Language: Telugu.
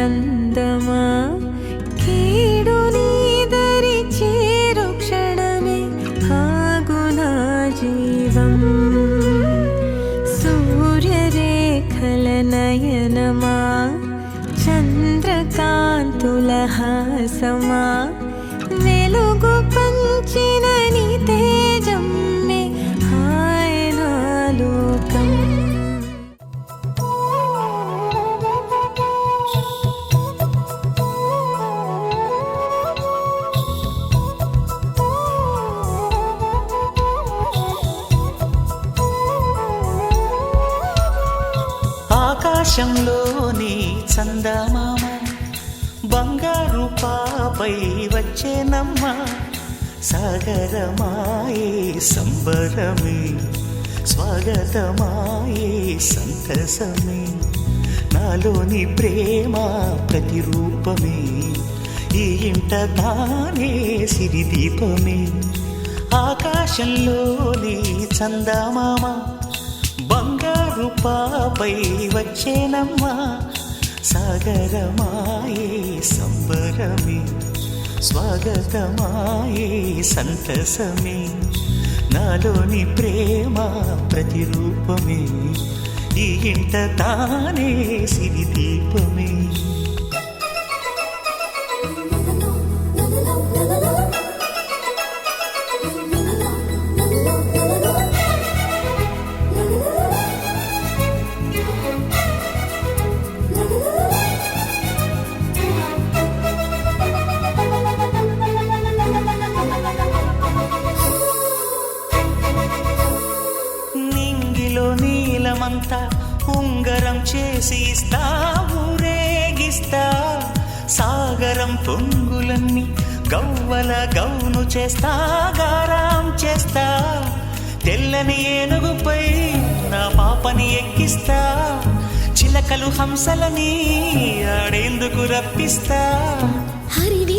ఆనందమా కీడు నీదరి చేరు క్షణమే ఆగునా జీవం సూర్యరేఖల నయనమా చంద్రకాంతుల హాసమా వెలుగు పంచిన నీ తేజమ్మే హాయనా లోకం ఆకాశంలోని చందమామ బంగారు పాపై వచ్చేనమ్మ సాగరమాయే సంబరమే స్వాగతమాయే సంతసమే నాలోని ప్రేమ ప్రతిరూపమే ఈ ఇంట తానే సిరిదీపమే ఆకాశంలోని చందమామ బంగారు పాపై వచ్చేనమ్మా సాగరమాయే సంబరమే స్వాగతమాయే సంతసమే నాలోని ప్రేమ ప్రతిరూపమే ఈ ఇంట తానే సిరిదీపమే నీలమంతా ఉంగరం చేసి ఇస్తా ఊరేగిస్తా సాగరం పొంగులన్నీ గవ్వల గౌను చేస్తా గారాం చేస్తా తెల్లని ఏనుగుపై నా పాపని ఎక్కిస్తా చిలకలు హంసలని ఆడేందుకు రప్పిస్తా హరివి